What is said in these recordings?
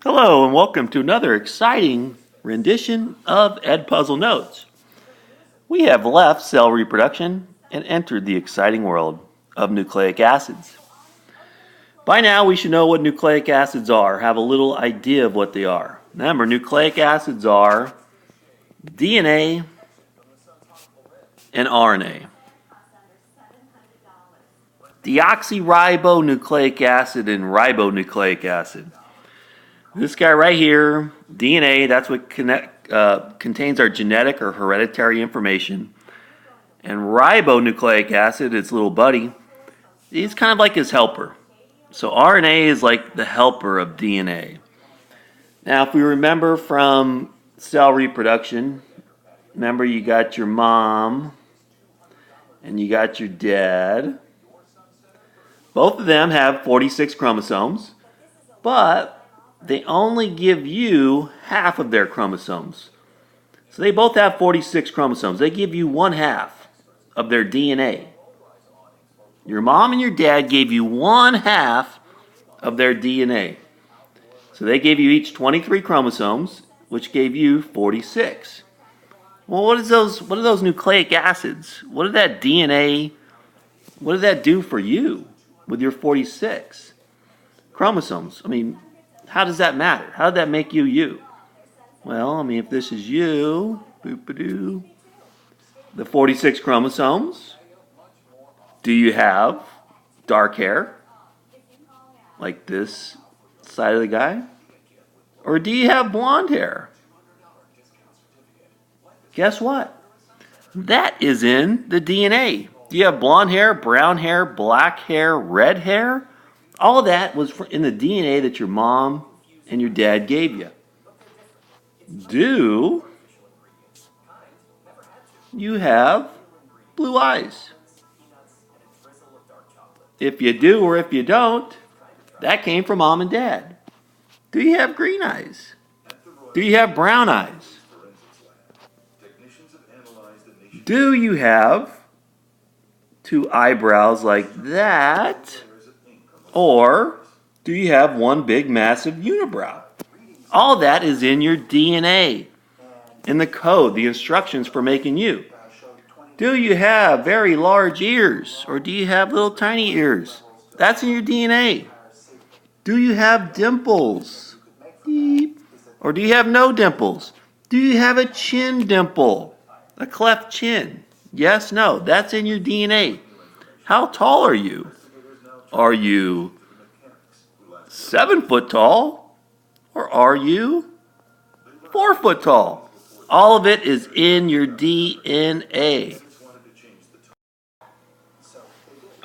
Hello and welcome to another exciting rendition of Edpuzzle Notes. We have left cell reproduction and entered the exciting world of nucleic acids. By now we should know what nucleic acids are, have a little idea of what they are. Remember, nucleic acids are DNA and RNA. Deoxyribonucleic acid and ribonucleic acid. This guy right here, DNA, that's what contains our genetic or hereditary information. And ribonucleic acid, its little buddy, he's kind of like his helper. So RNA is like the helper of DNA. Now, if we remember from cell reproduction, remember you got your mom and you got your dad. Both of them have 46 chromosomes, but they only give you half of their chromosomes. So they both have 46 chromosomes. They give you one half of their DNA. Your mom and your dad gave you one half of their DNA. So they gave you each 23 chromosomes, which gave you 46. Well, what are those nucleic acids? What did that DNA, what did that do for you with your 46 chromosomes? I mean, how does that matter? How did that make you you? Well, I mean, if this is you, boop-a-doo, the 46 chromosomes, do you have dark hair? Like this side of the guy? Or do you have blonde hair? Guess what? That is in the DNA. Do you have blonde hair, brown hair, black hair, red hair? All of that was in the DNA that your mom and your dad gave you. Do you have blue eyes? If you do or if you don't, that came from mom and dad. Do you have green eyes? Do you have brown eyes? Do you have two eyebrows like that? Or do you have one big massive unibrow? All that is in your DNA, in the code, the instructions for making you. Do you have very large ears or do you have little tiny ears? That's in your DNA. Do you have dimples? Beep. Or do you have no dimples? Do you have a chin dimple? A cleft chin? Yes, no, that's in your DNA. How tall are you? Are you 7 foot tall? Or are you 4 foot tall? All of it is in your DNA.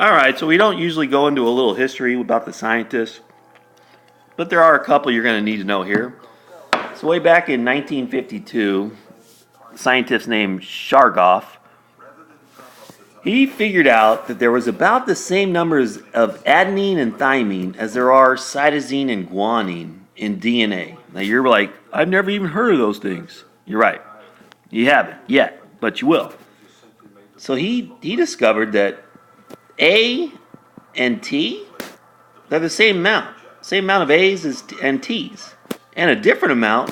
Alright, so we don't usually go into a little history about the scientists, but there are a couple you're going to need to know here. So way back in 1952, a scientist named Chargaff, he figured out that there was about the same numbers of adenine and thymine as there are cytosine and guanine in DNA. Now you're like, I've never even heard of those things. You're right. You haven't yet, but you will. So he discovered that A and T, they're the same amount. Same amount of A's and T's. And a different amount,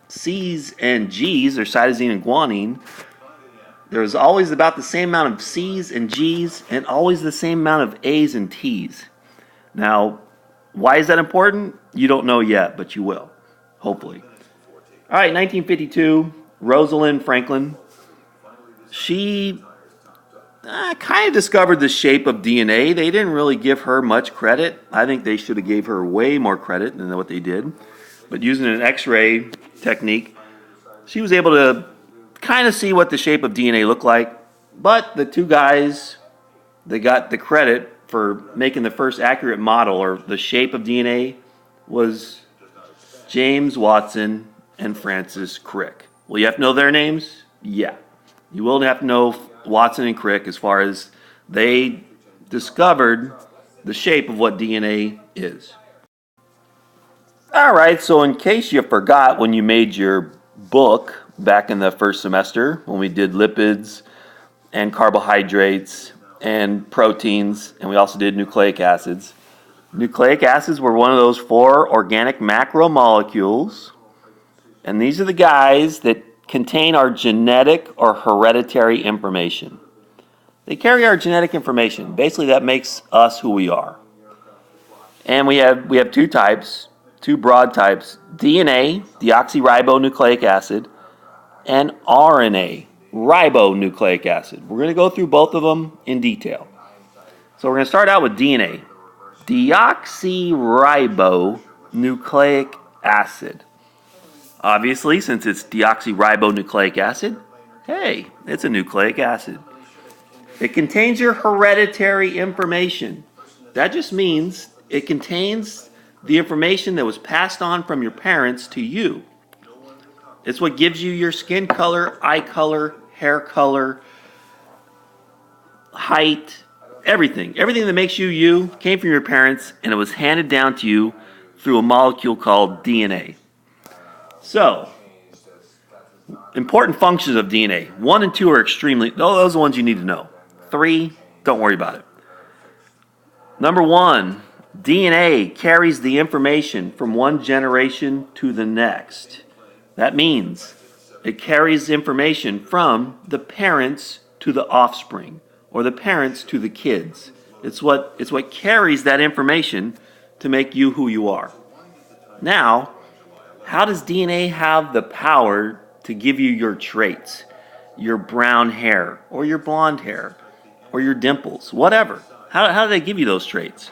C's and G's, or cytosine and guanine. There's always about the same amount of C's and G's and always the same amount of A's and T's. Now, why is that important? You don't know yet, but you will, hopefully. All right, 1952, Rosalind Franklin. She kind of discovered the shape of DNA. They didn't really give her much credit. I think they should have gave her way more credit than what they did. But using an X-ray technique, she was able to kind of see what the shape of DNA looked like. But the two guys that got the credit for making the first accurate model or the shape of DNA was James Watson and Francis Crick. Well, you have to know their names? Yeah. You will have to know Watson and Crick as far as they discovered the shape of what DNA is. All right, so in case you forgot when you made your book back in the first semester when we did lipids and carbohydrates and proteins, and we also did nucleic acids, Nucleic acids were one of those 4 organic macromolecules, and these are the guys that contain our genetic or hereditary information. They carry our genetic information. Basically, that makes us who we are. And we have 2 types, 2 broad types: DNA, deoxyribonucleic acid, and RNA, ribonucleic acid. We're going to go through both of them in detail. So we're going to start out with DNA. Deoxyribonucleic acid. Obviously, since it's deoxyribonucleic acid, hey, it's a nucleic acid. It contains your hereditary information. That just means it contains the information that was passed on from your parents to you. It's what gives you your skin color, eye color, hair color, height, everything. Everything that makes you you came from your parents, and it was handed down to you through a molecule called DNA. So, important functions of DNA. 1 and 2 are extremely, those are the ones you need to know. 3, don't worry about it. Number 1, DNA carries the information from one generation to the next. That means it carries information from the parents to the offspring, or the parents to the kids. It's what carries that information to make you who you are. Now, how does DNA have the power to give you your traits? Your brown hair, or your blonde hair, or your dimples, whatever. How do they give you those traits?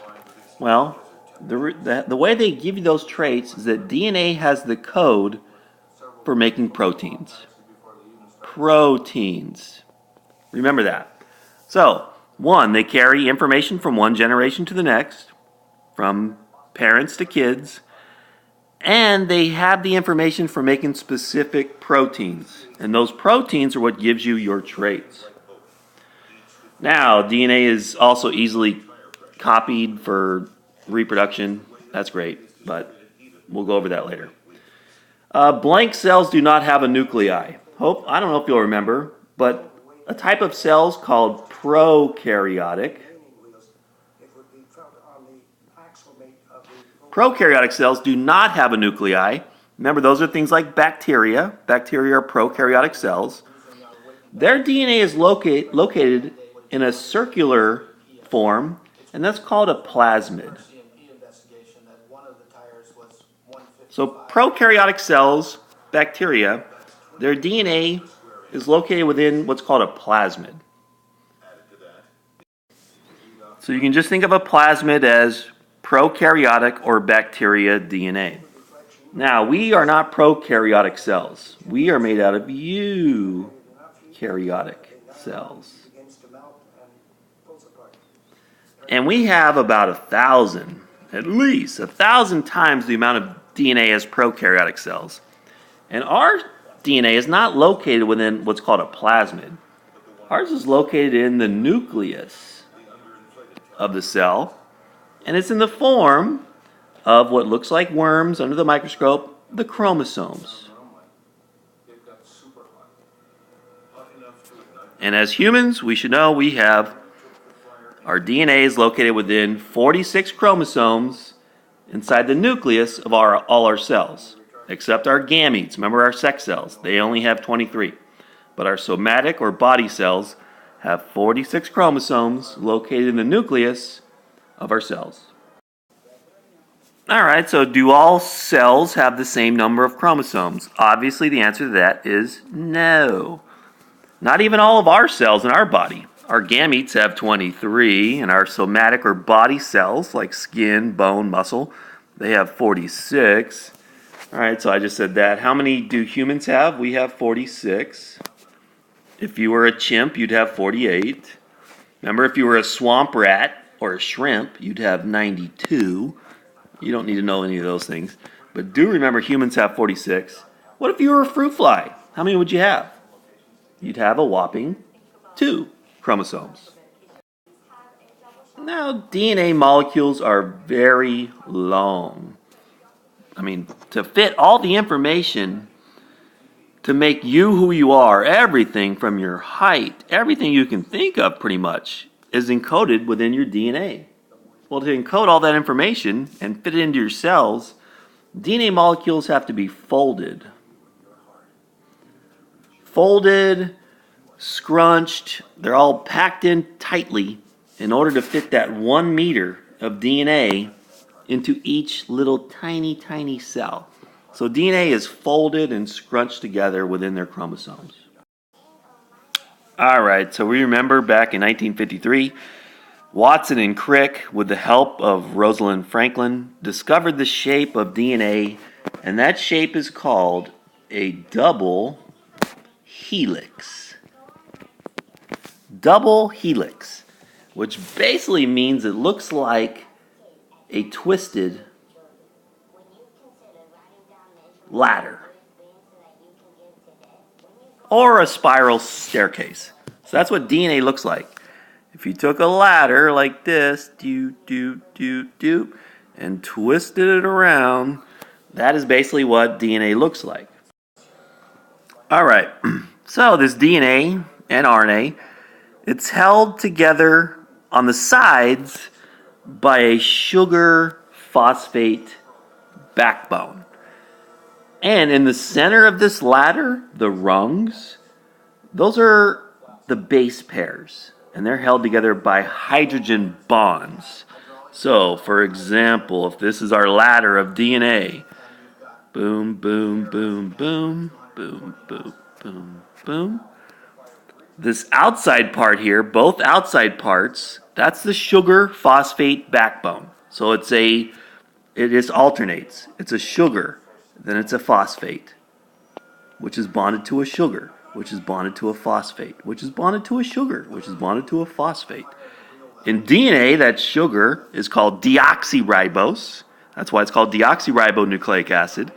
Well, the way they give you those traits is that DNA has the code for making proteins. Proteins. Remember that. So, 1, they carry information from one generation to the next, from parents to kids, and they have the information for making specific proteins. And those proteins are what gives you your traits. Now, DNA is also easily copied for reproduction. That's great, but we'll go over that later. Blank cells do not have a nuclei. I don't know if you'll remember, but a type of cells called prokaryotic. Prokaryotic cells do not have a nuclei. Remember, those are things like bacteria. Bacteria are prokaryotic cells. Their DNA is located in a circular form, and that's called a plasmid. So prokaryotic cells, bacteria, their DNA is located within what's called a plasmid. So you can just think of a plasmid as prokaryotic or bacteria DNA. Now, we are not prokaryotic cells. We are made out of eukaryotic cells. And we have about 1,000, at least 1,000 times the amount of DNA as prokaryotic cells. And our DNA is not located within what's called a plasmid. Ours is located in the nucleus of the cell, and it's in the form of what looks like worms under the microscope, the chromosomes. And as humans, we should know we have our DNA is located within 46 chromosomes inside the nucleus of all our cells, except our gametes. Remember our sex cells, they only have 23. But our somatic or body cells have 46 chromosomes located in the nucleus of our cells. Alright, so do all cells have the same number of chromosomes? Obviously, the answer to that is no. Not even all of our cells in our body. Our gametes have 23, and our somatic or body cells, like skin, bone, muscle, they have 46. Alright, so I just said that. How many do humans have? We have 46. If you were a chimp, you'd have 48. Remember, if you were a swamp rat or a shrimp, you'd have 92. You don't need to know any of those things. But do remember, humans have 46. What if you were a fruit fly? How many would you have? You'd have a whopping 2 chromosomes. Now, DNA molecules are very long. I mean, to fit all the information to make you who you are, everything from your height, everything you can think of pretty much, is encoded within your DNA. Well, to encode all that information and fit it into your cells, DNA molecules have to be folded. Folded, scrunched, they're all packed in tightly in order to fit that 1 meter of DNA into each little tiny cell. So DNA is folded and scrunched together within their chromosomes. Alright, so we remember back in 1953, Watson and Crick, with the help of Rosalind Franklin, discovered the shape of DNA, and that shape is called a double helix. Double helix, which basically means it looks like a twisted ladder or a spiral staircase. So that's what DNA looks like. If you took a ladder like this, and twisted it around, that is basically what DNA looks like. Alright, so this DNA and RNA, it's held together on the sides by a sugar phosphate backbone. And in the center of this ladder, the rungs, those are the base pairs, and they're held together by hydrogen bonds. So, for example, if this is our ladder of DNA, boom, boom, boom, boom, boom, boom, boom, boom. This outside part here, both outside parts, that's the sugar phosphate backbone. So it just alternates. It's a sugar, then it's a phosphate, which is bonded to a sugar, which is bonded to a phosphate, which is bonded to a sugar, which is bonded to a phosphate. In DNA, that sugar is called deoxyribose. That's why it's called deoxyribonucleic acid.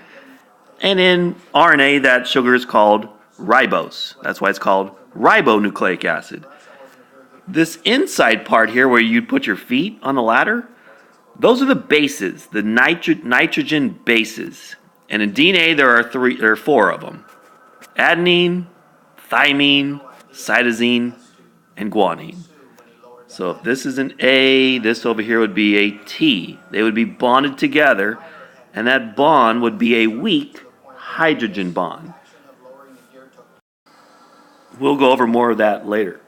And in RNA, that sugar is called ribose. That's why it's called ribonucleic acid. This inside part here where you put your feet on the ladder, those are the bases, the nitrogen bases. And in DNA, there are 4 of them: adenine, thymine, cytosine, and guanine. So if this is an A, this over here would be a T. They would be bonded together, and that bond would be a weak hydrogen bond. We'll go over more of that later.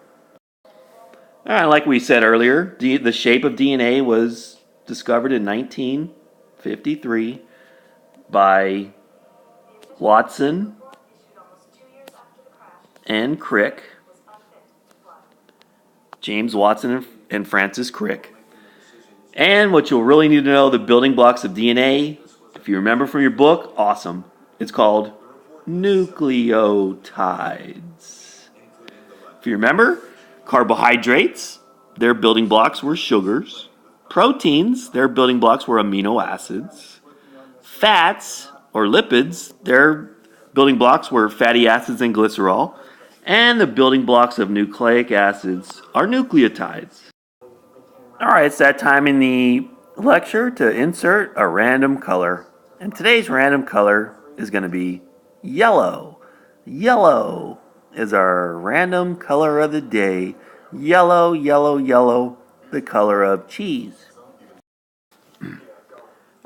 Like we said earlier, the shape of DNA was discovered in 1953 by Watson and Crick, James Watson and Francis Crick. And what you'll really need to know, the building blocks of DNA, if you remember from your book, awesome. It's called nucleotides. If you remember, carbohydrates, their building blocks were sugars. Proteins, their building blocks were amino acids. Fats, or lipids, their building blocks were fatty acids and glycerol. And the building blocks of nucleic acids are nucleotides. Alright, it's that time in the lecture to insert a random color. And today's random color is going to be yellow. Yellow is our random color of the day. Yellow, yellow, yellow, the color of cheese.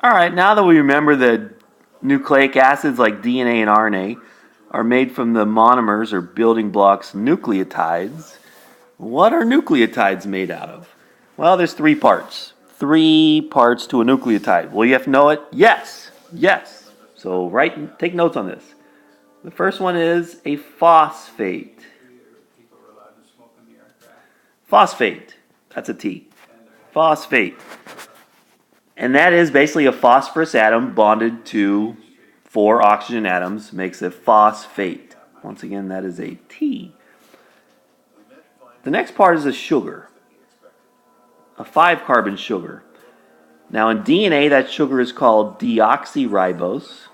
Alright, now that we remember that nucleic acids like DNA and RNA are made from the monomers or building blocks nucleotides, what are nucleotides made out of? Well, there's 3 parts. 3 parts to a nucleotide. Well, you have to know it? Yes. Yes. So take notes on this. The first one is a phosphate. Phosphate. That's a T. Phosphate. And that is basically a phosphorus atom bonded to 4 oxygen atoms, makes a phosphate. Once again, that is a T. The next part is a sugar. A 5-carbon sugar. Now in DNA, that sugar is called deoxyribose.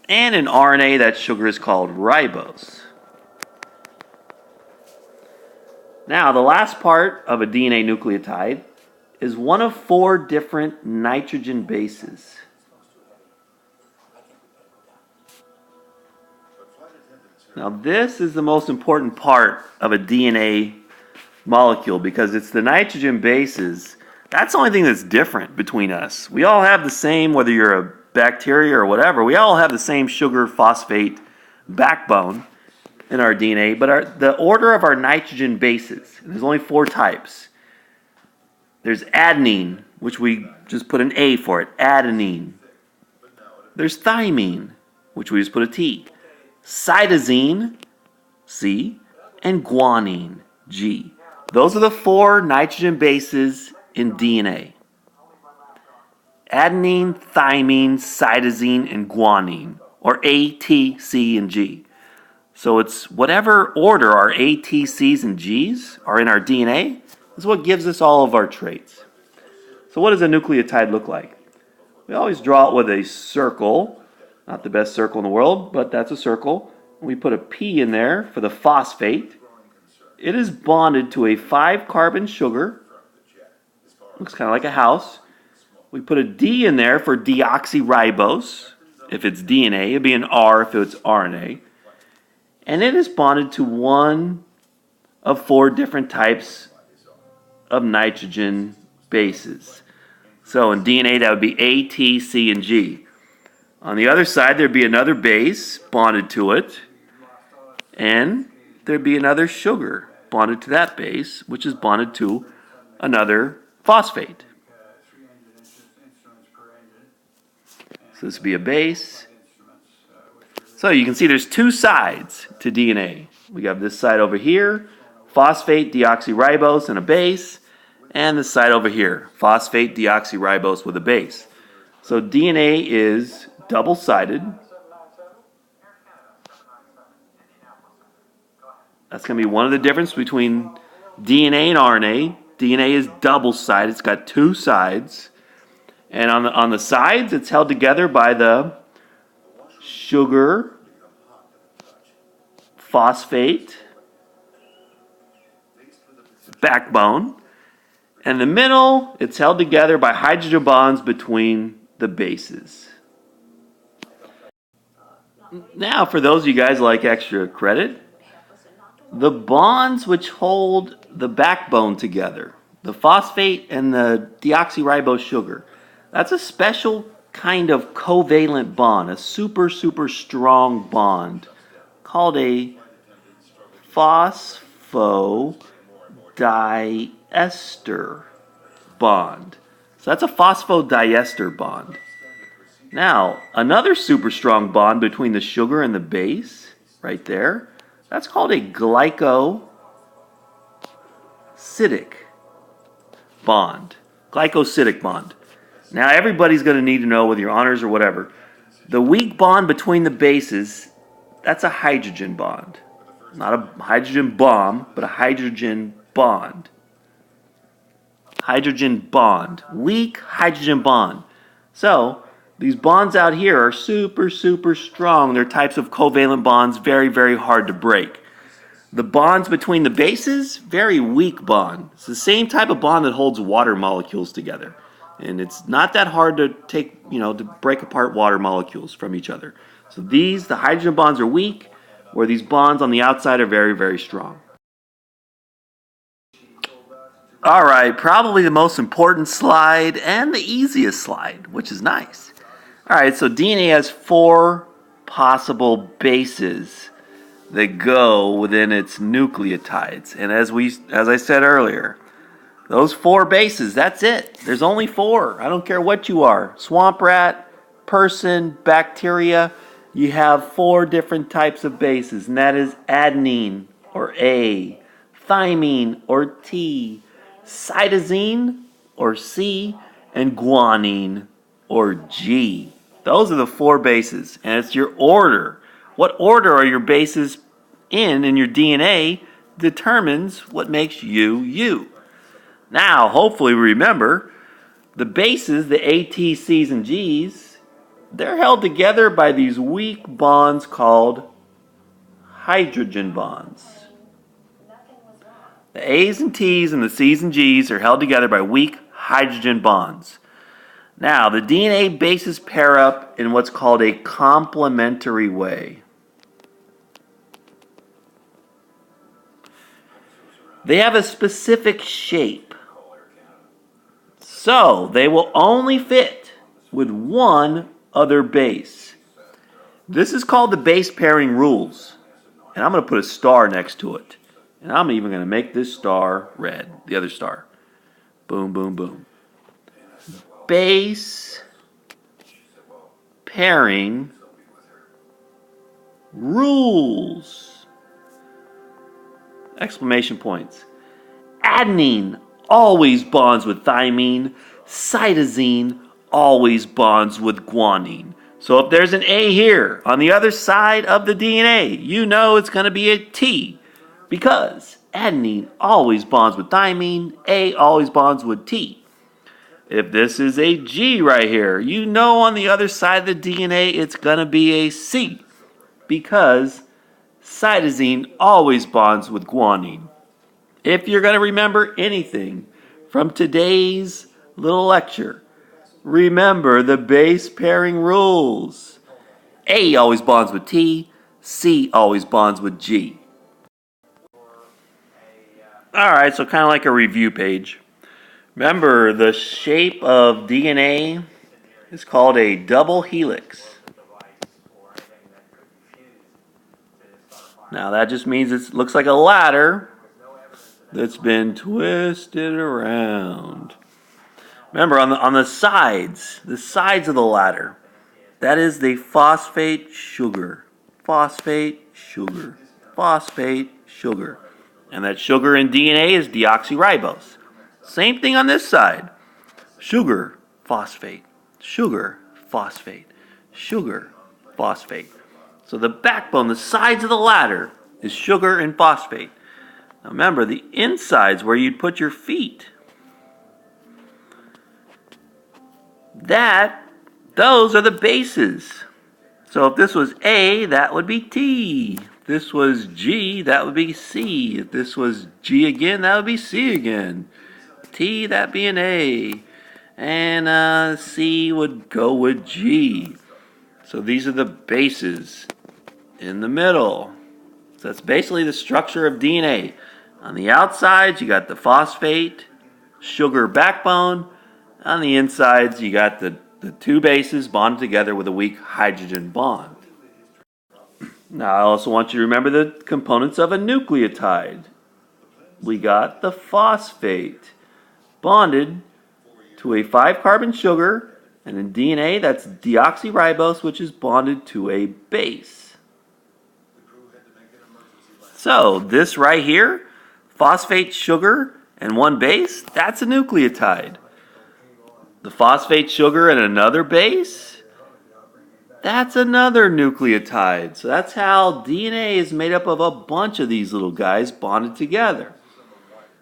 And in RNA, that sugar is called ribose. Now, the last part of a DNA nucleotide is one of 4 different nitrogen bases. Now this is the most important part of a DNA molecule because it's the nitrogen bases. That's the only thing that's different between us. We all have the same, whether you're a bacteria or whatever, we all have the same sugar phosphate backbone in our DNA, but the order of our nitrogen bases, there's only 4 types. There's adenine, which we just put an A for it, adenine. There's thymine, which we just put a T. Cytosine, C, and guanine, G. Those are the 4 nitrogen bases in DNA. Adenine, thymine, cytosine, and guanine, or A, T, C, and G. So it's whatever order our A, T, C's, and G's are in our DNA is what gives us all of our traits. So what does a nucleotide look like? We always draw it with a circle. Not the best circle in the world, but that's a circle. We put a P in there for the phosphate. It is bonded to a 5-carbon sugar. Looks kind of like a house. We put a D in there for deoxyribose. If it's DNA, it'd be an R if it's RNA. And it is bonded to one of 4 different types of nitrogen bases. So in DNA, that would be A, T, C, and G. On the other side, there'd be another base bonded to it, and there'd be another sugar bonded to that base, which is bonded to another phosphate. So this would be a base. So you can see there's 2 sides to DNA. We have this side over here, phosphate, deoxyribose, and a base, and this side over here, phosphate, deoxyribose with a base. So DNA is double-sided. That's going to be one of the differences between DNA and RNA. DNA is double-sided. It's got 2 sides. And on the sides, it's held together by the sugar, phosphate, backbone. And in the middle, it's held together by hydrogen bonds between the bases. Now, for those of you guys who like extra credit, the bonds which hold the backbone together, the phosphate and the deoxyribose sugar, that's a special kind of covalent bond, a super, super strong bond called a phosphodiester bond. So that's a phosphodiester bond. Now, another super strong bond between the sugar and the base, right there, that's called a glycosidic bond. Glycosidic bond. Now, everybody's going to need to know with your honors or whatever, the weak bond between the bases, that's a hydrogen bond. Not a hydrogen bomb, but a hydrogen bond. Hydrogen bond. Weak hydrogen bond. So, these bonds out here are super, super strong. They're types of covalent bonds, very, very hard to break. The bonds between the bases, very weak bond. It's the same type of bond that holds water molecules together. And it's not that hard to to break apart water molecules from each other. So the hydrogen bonds are weak, where these bonds on the outside are very, very strong. All right, probably the most important slide and the easiest slide, which is nice. All right, so DNA has 4 possible bases that go within its nucleotides. And as I said earlier, those 4 bases, that's it. There's only 4. I don't care what you are. Swamp rat, person, bacteria. You have 4 different types of bases, and that is adenine, or A, thymine, or T, cytosine, or C, and guanine, or G. Those are the 4 bases, and it's your order. What order are your bases in your DNA determines what makes you, you. Now, hopefully remember, the bases, the A, T, C's, and G's, they're held together by these weak bonds called hydrogen bonds. The A's and T's and the C's and G's are held together by weak hydrogen bonds. Now, the DNA bases pair up in what's called a complementary way. They have a specific shape. So they will only fit with one other base. This is called the base pairing rules. And I'm going to put a star next to it. And I'm even going to make this star red, the other star. Boom, boom, boom. Base pairing rules. Exclamation points. Adenine always bonds with thymine. Cytosine always bonds with guanine. So if there's an A here on the other side of the DNA, you know it's going to be a T because adenine always bonds with thymine, A always bonds with T. If this is a G right here, you know on the other side of the DNA it's going to be a C because cytosine always bonds with guanine. If you're going to remember anything from today's little lecture, remember the base pairing rules. A always bonds with T, C always bonds with G. Alright, so kind of like a review page. Remember, the shape of DNA is called a double helix. Now that just means it looks like a ladder that's been twisted around. Remember, on the sides of the ladder, that is the phosphate sugar. Phosphate sugar. Phosphate sugar. And that sugar in DNA is deoxyribose. Same thing on this side. Sugar, phosphate. Sugar, phosphate. Sugar, phosphate. So the backbone, the sides of the ladder, is sugar and phosphate. Now remember, the inside's where you'd put your feet. Those are the bases. So if this was A, that would be T. If this was G, that would be C. If this was G again, that would be C again. T, that'd be an A. And C would go with G. So these are the bases in the middle. So that's basically the structure of DNA. On the outsides, you got the phosphate, sugar backbone. On the insides, you got the two bases bonded together with a weak hydrogen bond. Now, I also want you to remember the components of a nucleotide. We got the phosphate bonded to a 5-carbon sugar, and in DNA, that's deoxyribose, which is bonded to a base. So, this right here, phosphate sugar and one base, that's a nucleotide. The phosphate sugar and another base, that's another nucleotide. So that's how DNA is made up of a bunch of these little guys bonded together.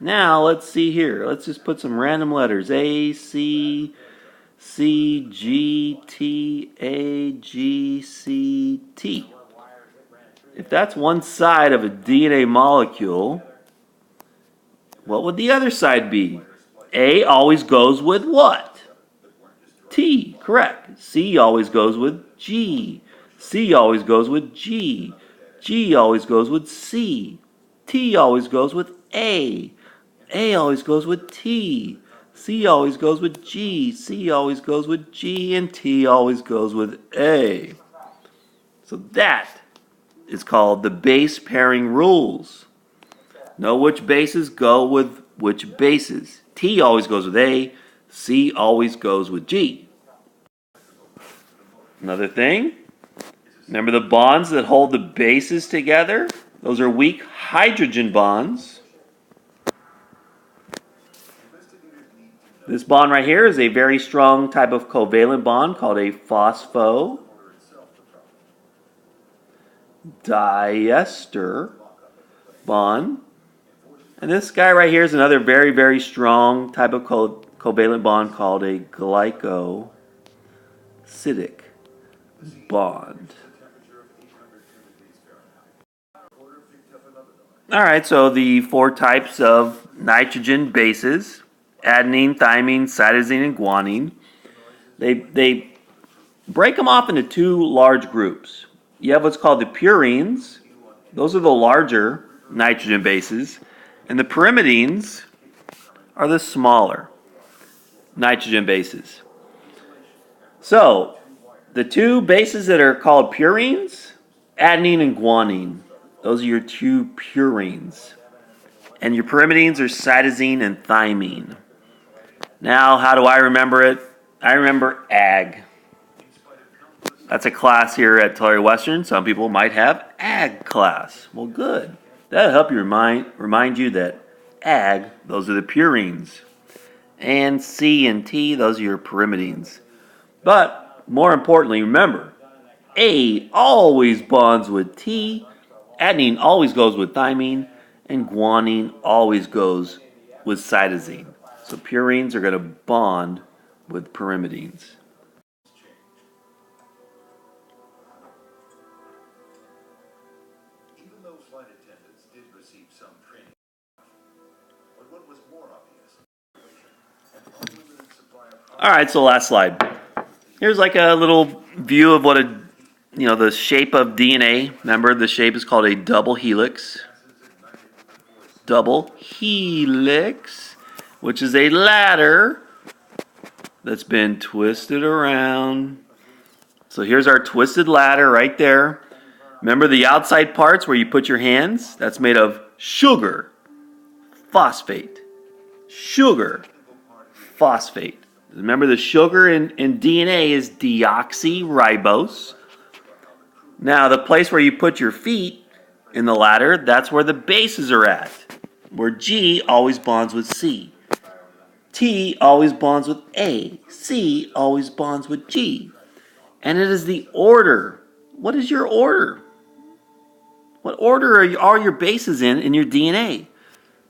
Now let's see here. Let's just put some random letters. A, C, C, G, T, A, G, C, T. If that's one side of a DNA molecule, what would the other side be? A always goes with what? T, correct. C always goes with G. C always goes with G. G always goes with C. T always goes with A. A always goes with T. C always goes with G. C always goes with G. And T always goes with A. So that is called the base pairing rules. Know which bases go with which bases. T always goes with A. C always goes with G. Another thing, remember the bonds that hold the bases together? Those are weak hydrogen bonds. This bond right here is a very strong type of covalent bond called a phosphodiester bond. And this guy right here is another very, very strong type of covalent bond called a glycosidic bond. Alright, so the 4 types of nitrogen bases, adenine, thymine, cytosine, and guanine, they break them off into 2 large groups. You have what's called the purines. Those are the larger nitrogen bases. And the pyrimidines are the smaller nitrogen bases. So, the two bases that are called purines, adenine and guanine. Those are your two purines. And your pyrimidines are cytosine and thymine. Now, how do I remember it? I remember ag. That's a class here at Tulare Western. Some people might have ag class. Well, good. That'll help you remind you that ag, those are the purines. And C and T, those are your pyrimidines. But more importantly, remember, A always bonds with T, adenine always goes with thymine, and guanine always goes with cytosine. So purines are going to bond with pyrimidines. Even though flight attendants did receive some training, but what was more obvious, an unlimited supply of All right, so last slide. Here's like a little view of what the shape of DNA. Remember, the shape is called a double helix. Double helix, which is a ladder that's been twisted around. So here's our twisted ladder right there. Remember the outside parts where you put your hands? That's made of sugar, phosphate. Sugar, phosphate. Remember the sugar in DNA is deoxyribose. Now the place where you put your feet in the ladder, that's where the bases are at. Where G always bonds with C. T always bonds with A. C always bonds with G. And it is the order. What is your order? What order are all your bases in your DNA?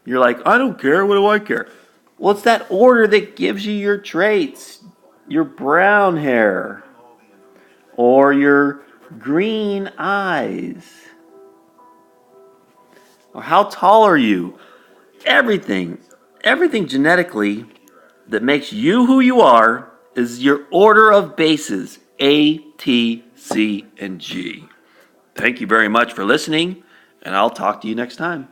You're like, I don't care. What do I care? Well, it's that order that gives you your traits. Your brown hair. Or your green eyes. Or how tall are you? Everything genetically that makes you who you are is your order of bases, A, T, C, and G. Thank you very much for listening, and I'll talk to you next time.